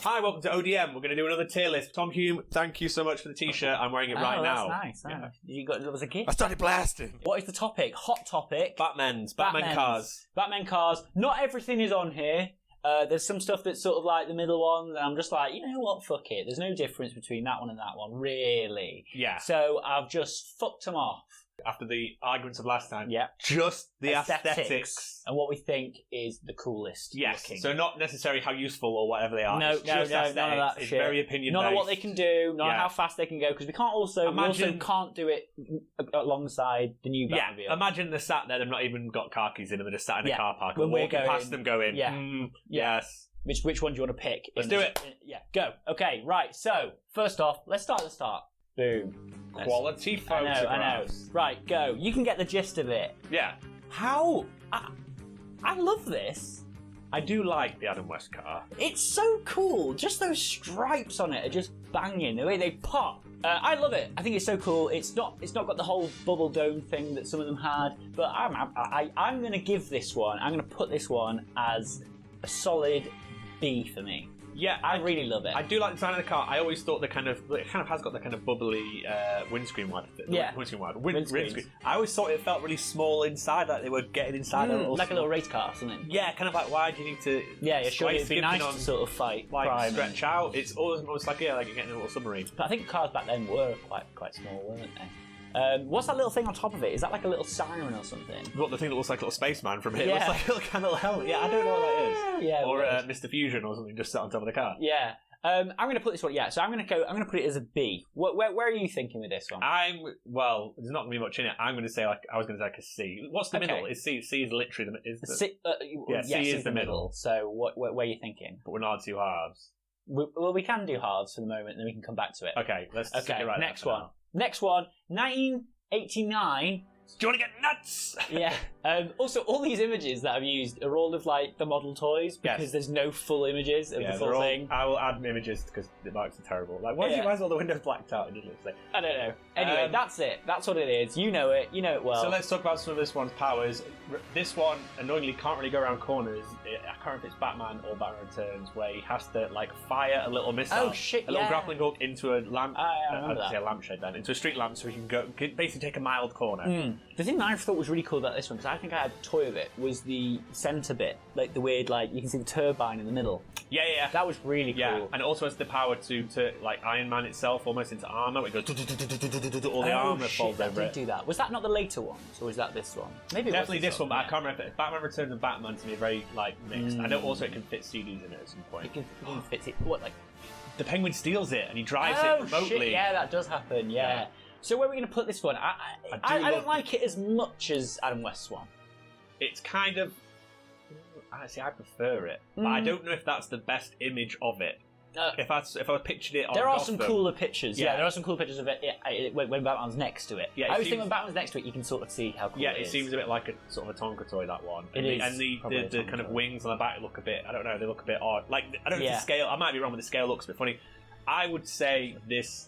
Hi, welcome to ODM. We're going to do another tier list. Tom Hume, thank you so much for the t-shirt. I'm wearing it right now. That's nice. There was a gift. I started blasting. What is the topic? Hot topic. Batman cars. Batman cars. Not everything is on here. There's some stuff that's sort of like the middle one, and I'm just like, you know what, fuck it. There's no difference between that one and that one, really. Yeah. So I've just fucked them off. After the arguments of last time. Yeah. Just the aesthetics. And what we think is the coolest. Yes. Looking. So not necessarily how useful or whatever they are. No, it's just none of that it's shit. very opinion-based. None of what they can do, none of how fast they can go, because we also can't do it alongside the new Batmobile. Yeah, imagine they're sat there, they've not even got car keys in them, they're just sat in a car park when and we're walking going past them going, yes. Which one do you want to pick? Let's do it. Yeah, go. Okay, right, so, first off, let's start at the start. Boom. Quality photographs. I know. Right, go. You can get the gist of it. Yeah. How... I love this. I do like the Adam West car. It's so cool. Just those stripes on it are just banging. The way they pop. I love it. I think it's so cool. It's not got the whole bubble dome thing that some of them had, but I'm going to give this one, I'm going to put this one as a solid B for me. Yeah, I really love it. I do like the design of the car. I always thought it kind of has got the kind of bubbly windscreen wiper. Windscreen. I always thought it felt really small inside, like they were getting inside like a little race car or something. Yeah, kind of like, why do you need to? Yeah, sure. It'd be nice to sort of fight, like stretch out. It's almost like like you're getting a little submarine. But I think cars back then were quite small, weren't they? What's that little thing on top of it? Is that like a little siren or something? What, the thing that looks like a little spaceman from here? Yeah. It looks like a little helmet. Yeah, I don't know what that is. Yeah, or Mr. Fusion or something just sat on top of the car. Yeah. I'm going to put this one. Yeah, so I'm going to put it as a B. Where are you thinking with this one? There's not going to be much in it. I'm going to say like a C. What's the middle? C is literally C is the middle. So where are you thinking? But we're not two halves. We can do halves for the moment, and then we can come back to it. Okay, let's stick it right next one. Next one, 1989. Do you want to get nuts? Yeah. Also, all these images that I've used are all of like the model toys because there's no full images of the full thing. I will add images because the marks are terrible. Like, why is all the windows blacked out? It just looks like... I don't know. Anyway, that's it. That's what it is. You know it. You know it well. So let's talk about some of this one's powers. This one annoyingly can't really go around corners. I can't remember if it's Batman or Batman Returns, where he has to like fire a little missile, a little grappling hook into a lamp. I remember that. A lampshade then, into a street lamp, so he can basically take a mild corner. The thing that I thought was really cool about this one, because I think I had a toy of it, was the centre bit, like the weird, like you can see the turbine in the middle. Yeah. That was really cool. Yeah, and it also has the power to like Iron Man itself almost into armour. It goes all the armour falls over it. Do that. Was that not the later ones, or was that this one? Maybe it definitely this one, but I can't remember. Batman Returns and Batman to me are very like mixed. I know also it can fit CDs in it at some point. It can fit it. What, like the Penguin steals it and he drives it remotely. Shit, yeah, that does happen. Yeah. So where are we going to put this one? I don't like it as much as Adam West's one. It's kind of... Actually, I prefer it. But I don't know if that's the best image of it. If I pictured it on there are Gotham, some cooler pictures. Yeah, there are some cool pictures of it when Batman's next to it. I always think when Batman's next to it, you can sort of see how cool it is. Yeah, it seems a bit like a sort of a Tonka toy, that one. It is. And the kind of wings on the back look a bit... I don't know, they look a bit odd. Like, I don't know if the scale... I might be wrong, but the scale looks a bit funny. I would say this...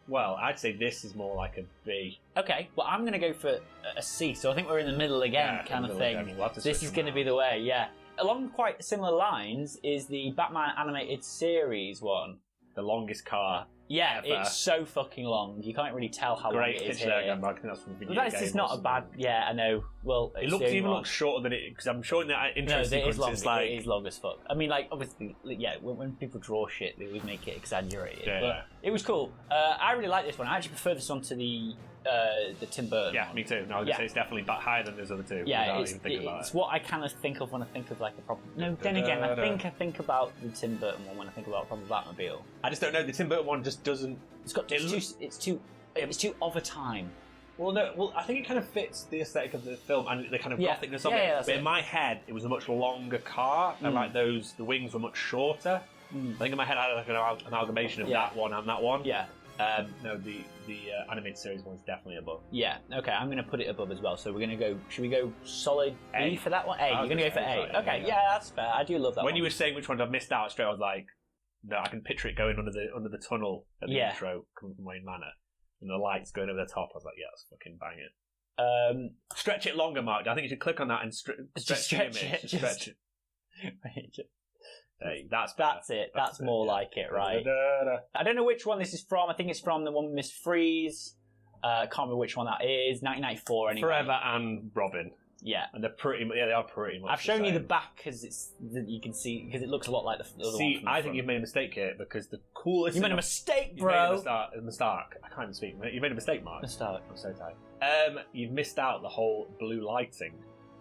Well, I'd say this is more like a B. Okay, well, I'm going to go for a C, so I think we're in the middle again, kind of thing. This is going to be the way, yeah. Along quite similar lines is the Batman Animated Series one. The longest car ever. It's so fucking long. You can't really tell how long it is here. I think that's from video That's just not a bad... Yeah, I know. Well, it looks shorter than it... Because I'm showing that intro sequence is like... It is long as fuck. I mean, like, obviously, yeah, when people draw shit, they always make it exaggerated. Yeah. But it was cool. I really like this one. I actually prefer this one to the Tim Burton one. Me too. No, I was going to say it's definitely higher than those other two. Yeah, it's what I kind of think of when I think of like a proper... No, then again, I think about the Tim Burton one when I think about a proper Batmobile. I just don't know. The Tim Burton one just doesn't... It's too of a time. Well, I think it kind of fits the aesthetic of the film and the kind of gothicness of it. But in my head, it was a much longer car, and like the wings were much shorter. I think in my head, I had like an amalgamation of that one and that one. Yeah. No, the animated series one's definitely above. Yeah. Okay, I'm going to put it above as well. So we're going to go. Should we go solid A for that one? A. You're going to go for A. Okay. Yeah, that's fair. I do love that one. When you were saying which ones I've missed out straight, I was like, no, I can picture it going under the tunnel at the intro coming from Wayne Manor. And the lights going over the top. I was like, yeah, let's fucking bang it. Stretch it longer, Mark. I think you should click on that and stretch the image. Stretch it. Hey, that's it. That's more like it, right? I don't know which one this is from. I think it's from the one with Miss Freeze. Can't remember which one that is. 1994 anyway. Forever and Robin. Yeah. And they're pretty much, they are pretty much I've shown you the back because you can see, because it looks a lot like the other one. See, I think you've made a mistake here because the coolest... You made a mistake, bro! You made a mistake. I can't even speak. You made a mistake, Mark. Mistake. I'm so tired. You've missed out the whole blue lighting.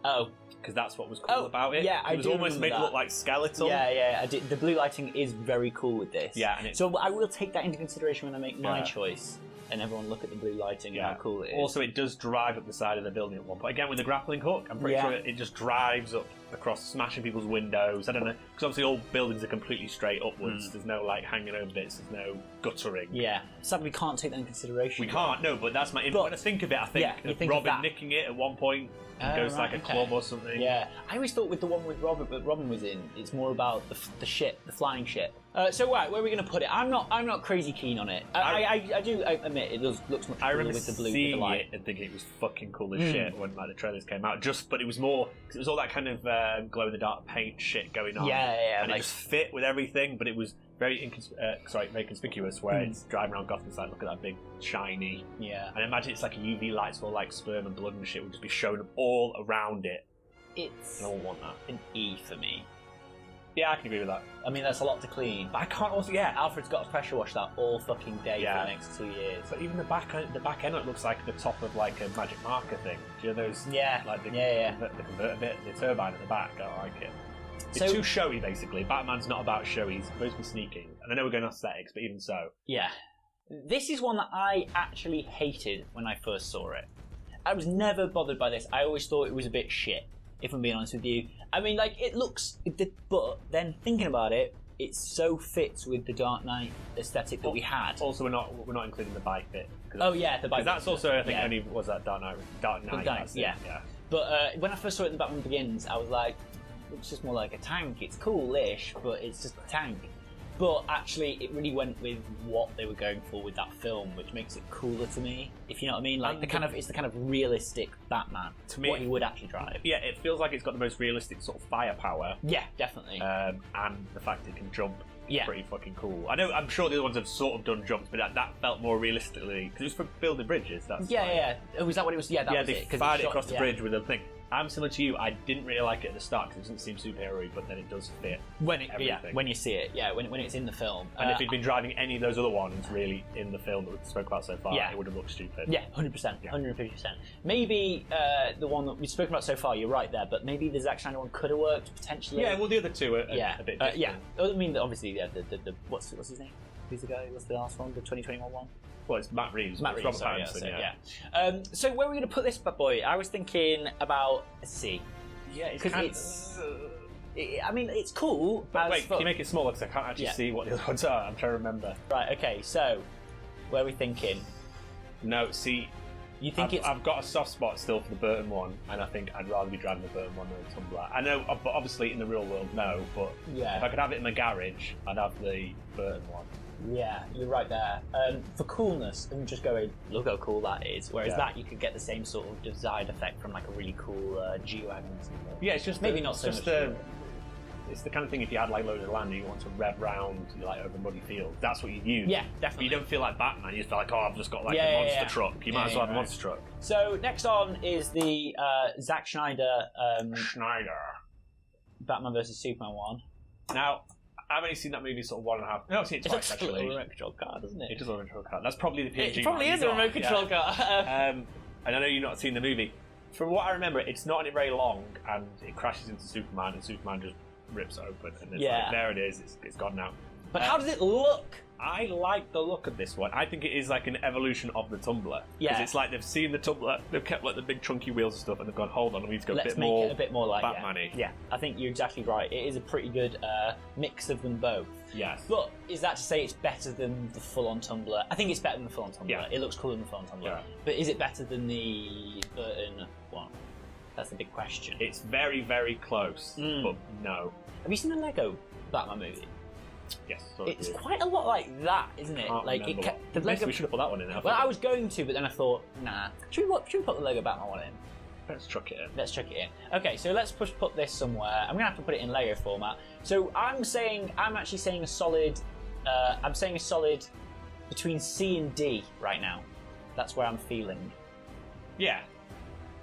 Oh. Because that's what was cool about it. Yeah, it was almost made it look like skeletal. Yeah, I did. The blue lighting is very cool with this. Yeah, and so I will take that into consideration when I make my choice. And everyone look at the blue lighting and how cool it is. Also, it does drive up the side of the building at one point. Again, with the grappling hook, I'm pretty sure it just drives up across, smashing people's windows. I don't know, because obviously all buildings are completely straight upwards. There's no like hanging over bits. There's no guttering. Yeah, sadly we can't take that into consideration. We can't. No, but that's my. When I think of it, I think Robin nicking it at one point. Goes like a club or something. Yeah, I always thought with the one with Robin was in, it's more about the ship, the flying ship. So where are we going to put it? I'm not crazy keen on it. I do admit it looks much cooler with the blue, with the light. And thinking it was fucking cool as shit when like the trailers came out. But it was more because it was all that kind of glow in the dark paint shit going on. Yeah, and it just fit with everything. But it was very very conspicuous where it's driving around Gotham. It's like, look at that big shiny. Yeah. And imagine it's like a UV lights for like sperm and blood and shit would just be showing up all around it. It's. I don't want that. An E for me. Yeah, I can agree with that. I mean, that's a lot to clean. But I can't also. Yeah, Alfred's got to pressure wash that all fucking day for the next 2 years. But even the back end, it looks like the top of like a magic marker thing. Do you know those? Yeah. Like the converter bit, the turbine at the back. I like it. It's too showy, basically. Batman's not about showy, he's supposed to be sneaking. And I know we're going aesthetics, but even so. Yeah. This is one that I actually hated when I first saw it. I was never bothered by this. I always thought it was a bit shit, if I'm being honest with you. I mean, like, it looks... But then thinking about it, it so fits with the Dark Knight aesthetic that we had. Also, we're not including the bike bit. Oh, yeah, the bike bit. That's also, I think, only... Was that Dark Knight? Yeah. But when I first saw it in The Batman Begins, I was like... It's just more like a tank. It's cool-ish, but it's just a tank. But actually, it really went with what they were going for with that film, which makes it cooler to me. If you know what I mean, like it's the kind of realistic Batman. To me, what he would actually drive. Yeah, it feels like it's got the most realistic sort of firepower. Yeah, definitely. And the fact it can jump. Yeah. Pretty fucking cool. I'm sure the other ones have sort of done jumps, but that felt more realistically because it was for building bridges. Yeah. Oh, was that what it was? Yeah, that was it. They fired it across the bridge with a thing. I'm similar to you. I didn't really like it at the start because it doesn't seem superhero-y, but then it does fit. When you see it, when it's in the film. And if he'd been driving any of those other ones really in the film that we spoke about so far, it would have looked stupid. Yeah, 100%, 150%. Maybe the one that we've spoken about so far, you're right there, but maybe the Zack Snyder one could have worked potentially. Yeah, well, the other two are a bit different. Yeah, I mean, obviously, the what's his name? Who's the guy? What's the last one? The 2021 one? Well, it's Matt Reeves. Robert Pattinson, yeah. So where are we going to put this bad boy? I was thinking about a C. Yeah, I mean, it's cool. But wait, can you make it smaller? Because I can't actually see what the other ones are. I'm trying to remember. Right, okay, so where are we thinking? No, see, you think I've got a soft spot still for the Burton one, and I think I'd rather be driving the Burton one than the Tumbler. I know, but obviously in the real world, no, but if I could have it in my garage, I'd have the Burton one. Yeah, you're right there. For coolness, I'm just going, look how cool that is. Whereas that, you could get the same sort of desired effect from like a really cool G-Wagon or something. Yeah, it's just maybe not so much. It's the kind of thing if you had like loads of land and you want to rev round like over muddy fields, that's what you use. Yeah, definitely. But you don't feel like Batman. You just feel like, I've just got like a monster truck. You might as well have a monster truck. So next on is the Zack Snyder Batman vs Superman one. Now, I've only seen that movie sort of 1.5. No, I've seen it twice actually. It's a remote control car, doesn't it? It is a remote control car. That's probably the PNG. It probably is a remote control car. And I know you've not seen the movie. From what I remember, it's not very long, and it crashes into Superman, and Superman just rips it open, and it's like, there it is. It's gone now. But how does it look? I like the look of this one. I think it is like an evolution of the Tumbler. Yeah. Because it's like they've seen the Tumbler, they've kept like the big chunky wheels and stuff, and they've gone, hold on, we need to go Let's a make it a bit more like Batman-y. Yeah, I think you're exactly right. It is a pretty good mix of them both. Yes. But is that to say it's better than the full-on Tumbler? I think it's better than the full-on Tumbler. Yeah. It looks cooler than the full-on Tumbler. Yeah. But is it better than the Burton one? That's the big question. It's very, very close, but no. Have you seen the Lego Batman movie? Yes. It's quite a lot like that, isn't it? Like the Lego. We should have put that one in. Well, I was going to, but then I thought, nah. Should we put the Lego Batman one in? Let's chuck it in. Let's chuck it in. Okay, so let's put this somewhere. I'm gonna have to put it in Lego format. So I'm actually saying a solid. I'm saying a solid between C and D right now. That's where I'm feeling. Yeah.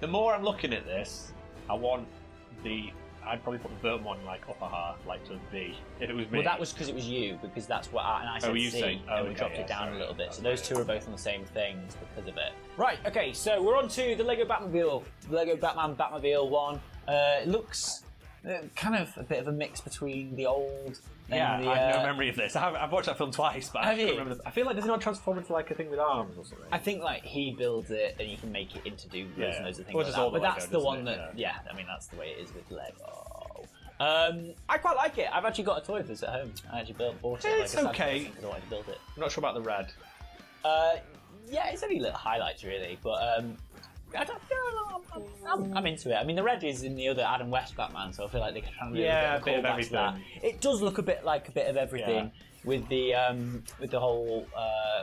The more I'm looking at this, I'd probably put the Burton one like upper half, like to B, if it was me. Well, that was because it was you, because that's what I said C, and we dropped it down a little bit. So those two are both on the same things because of it. Right, okay, so we're on to the Lego Batmobile. The Lego Batman Batmobile one. It looks kind of a bit of a mix between the old... Yeah, I have no memory of this. I've watched that film twice, but I can't remember this. I feel like does it not transform into like a thing with arms or something? I think like he builds it and you can make it into do loads and loads of things like that. But that's Lego, the one that, I mean, that's the way it is with Lego. I quite like it. I've actually got a toy of this at home. I actually bought it. It's okay. Because I wanted to build it. I'm not sure about the red. Yeah, it's only little highlights really, but I don't know. I'm into it. I mean, the red is in the other Adam West Batman, so I feel like they can try and do a bit of everything. That. It does look a bit like a bit of everything with the whole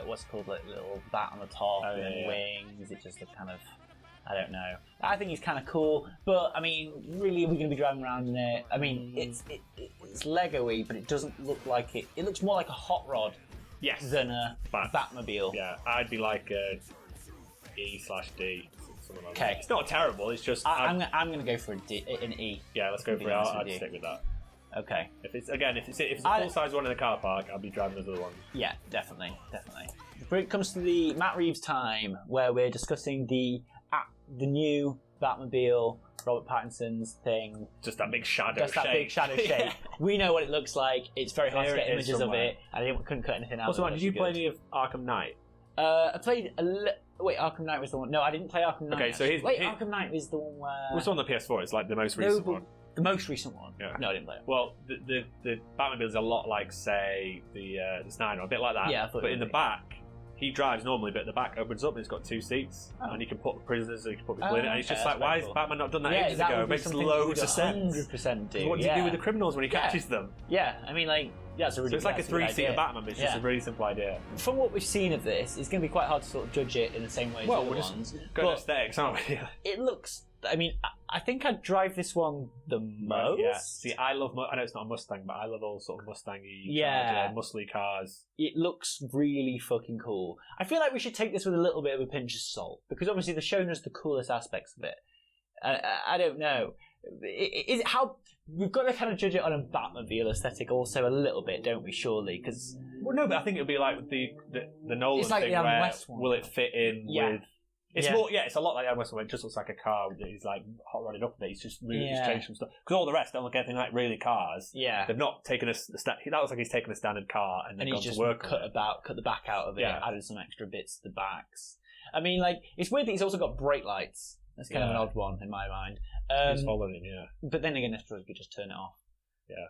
what's it called, like little bat on the top and wings. It just looks kind of, I don't know. I think it's kind of cool, but I mean, really, are we going to be driving around in it? I mean, it's Lego-y, but it doesn't look like it. It looks more like a hot rod than a Batmobile. Yeah, I'd be like a E/D. Okay, it's not terrible. It's just I'm going to go for an E. Yeah, let's go for it. I'd stick with that. Okay. If it's a full size one in the car park, I'll be driving those other ones. Yeah, definitely. But it comes to the Matt Reeves time, where we're discussing the new Batmobile, Robert Pattinson's thing. Just that big shadow. Just that big shadow shape. We know what it looks like. It's very hard to get images of it. I couldn't cut anything out. Also, did you play any of Arkham Knight? I played Wait, Arkham Knight was the one. No, I didn't play Arkham Knight. Okay, so Arkham Knight is the one where... What's on the PS4? It's like the most recent one. The most recent one? Yeah. No, I didn't play it. Well, the Batmobile is a lot like, say, the Snyder, a bit like that. Yeah, I thought but in the back, he drives normally, but the back opens up and it's got two seats, and you can put prisoners, and you can put people in it, and it's just like, why has Batman not done that ages ago? It makes loads of sense. 100% do. What does he do with the criminals when he catches them? Yeah, I mean, like, it's a really so it's like a three-seater Batman, but it's just a really simple idea. From what we've seen of this, it's going to be quite hard to sort of judge it in the same way as the other ones. Go aesthetics, aren't we? It looks... I mean, I think I'd drive this one the most. Yeah. See, I know it's not a Mustang, but I love all sort of Mustang-y, muscly cars. It looks really fucking cool. I feel like we should take this with a little bit of a pinch of salt, because obviously they're showing us the coolest aspects of it. I don't know. Is it how... We've got to kind of judge it on a Batmobile aesthetic also a little bit, don't we, surely? Because... Well, no, but I think it would be like the Nolan it's like thing the where West one. Will it fit in with... It's more, it's a lot like the Adam West one. It just looks like a car that he's like hot rodded up a bit. He's just really just changed some stuff. Because all the rest don't look anything like really cars. Yeah. They've not taken that looks like he's taken a standard car and then gone to work cut the back out of it, added some extra bits to the backs. I mean, like, it's weird that he's also got brake lights. That's kind of an odd one in my mind. He's following him, But then again, I suppose we could just turn it off. Yeah.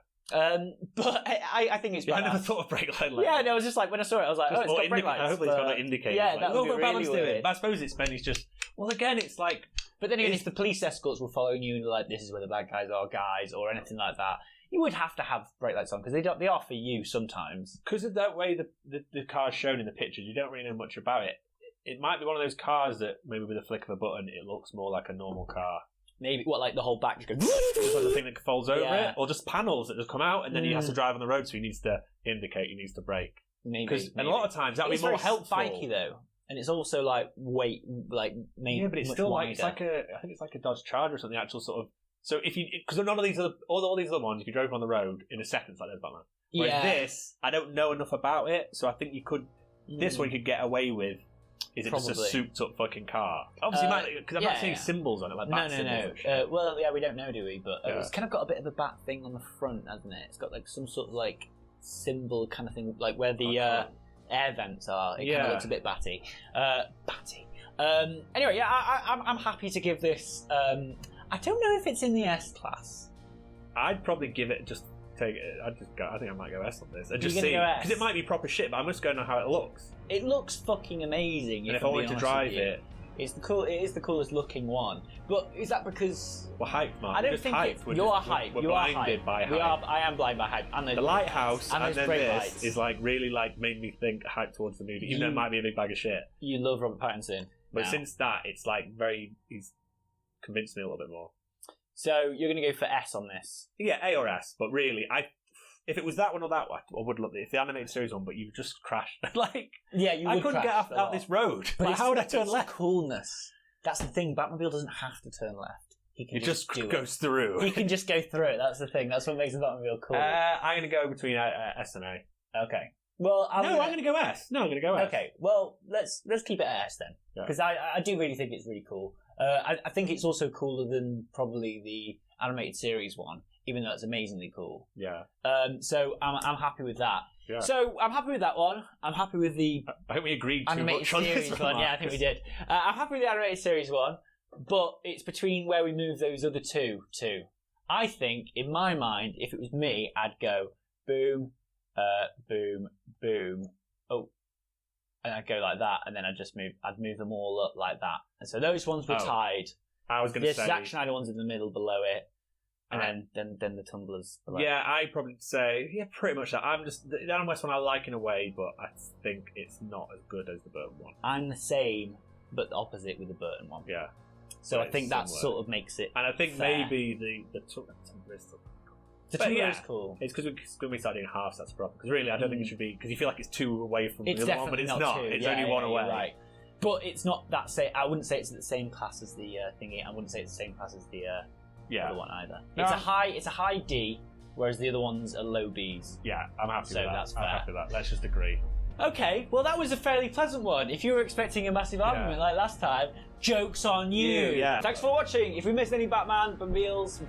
But I think it's... I never thought of brake light. Yeah, no, I was just like, when I saw it, I was like, it's got brake lights. I hope it's got like indicators. Yeah, that would be really weird. But I suppose it's Ben, he's just... Well, again, it's like... But then again, if the police escorts were following you, like, this is where the bad guys are, guys, or anything like that, you would have to have brake lights on, because they are for you sometimes. Because of that way the car's shown in the pictures, you don't really know much about it. It might be one of those cars that maybe with a flick of a button, it looks more like a normal car. Maybe, like the whole back just goes... Just like the thing that folds over it, or just panels that just come out, and then he has to drive on the road, so he needs to indicate, he needs to brake. Maybe. And a lot of times that would be more helpful. It's spiky, though. And it's also like weight, like made but it's still wider. Like I think it's like a Dodge Charger or something. The actual sort of because none of these all these other ones you could drive on the road in a second, like there's Batman. Whereas this, I don't know enough about it, so I think you could this one you could get away with. Is it just a souped up fucking car? Obviously, because I'm not seeing symbols on it like bat symbols. No. Well, we don't know, do we? But it's kind of got a bit of a bat thing on the front, hasn't it? It's got like some sort of like symbol kind of thing, like where the air vents are. It kind of looks a bit batty. Anyway, I'm happy to give this. I don't know if it's in the S class. I'd probably give it take it. I think I might go S on this. And just see because it might be proper shit, but I'm just going to know how it looks. It looks fucking amazing. And if I wanted to drive it, it's It is the coolest looking one. But is that because we're hyped, man? I don't think you're hyped. We're blinded by hype. I am blinded by hype. And the lighthouse and then this lights is like really like made me think hype towards the movie, even though it might be a big bag of shit. You love Robert Pattinson, but since that, it's like very convinced me a little bit more. So you're going to go for S on this? Yeah, A or S. But really, if it was that one or that one, I would love it. If the animated series one, but you just crashed. Like, yeah, you would I couldn't get out this road. But like, how would I turn left? Coolness. That's the thing. Batmobile doesn't have to turn left. He can just goes through. He can just go through it. That's the thing. That's what makes the Batmobile cool. I'm going to go between S and A. Okay. Well, I'm going to go S. No, I'm going to go S. Okay. Well, let's keep it at S then, because I do really think it's really cool. I think it's also cooler than probably the animated series one, even though it's amazingly cool. Yeah. So I'm happy with that. Yeah. So I'm happy with that one. I'm happy with the I think we agreed too animated much on series this one. Yeah, I think we did. I'm happy with the animated series one, but it's between where we move those other two to. I think, in my mind, if it was me, I'd go boom, boom, boom. Oh, and I'd go like that, and then I'd move them all up like that. And so those ones were tied. I was going to say the Zack Snyder ones in the middle below it, and then the tumblers below. Yeah, I'd probably say pretty much that. The Adam West one I like in a way, but I think it's not as good as the Burton one. I'm the same, but the opposite with the Burton one. Yeah. So I think that sort of makes it. And I think fair. maybe the tumbler is the tumbler is cool. It's because we started doing halves. That's the problem. Because really, I don't think it should be, because you feel like it's two away from the other one, but it's not. It's only one away. Right. But it's not that same. I wouldn't say it's the same class as the thingy. I wouldn't say it's the same class as the other one either. No. It's a high D, whereas the other ones are low Bs. Yeah, I'm happy with that. That's fair. I'm happy with that. Let's just agree. Okay, well that was a fairly pleasant one. If you were expecting a massive argument like last time, joke's on you. Yeah. Thanks for watching. If we missed any Batmobiles,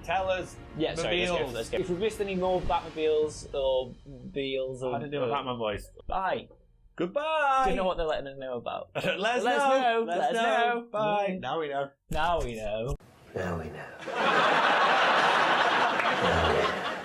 tell us. Yeah, sorry, let's go. If we missed any more Batmobiles or Beals or... I didn't do a Batman voice. Bye. Goodbye. Do you know what they're letting us know about? Let us know. Let us know. Bye. Now we know. Now we know. Now we know.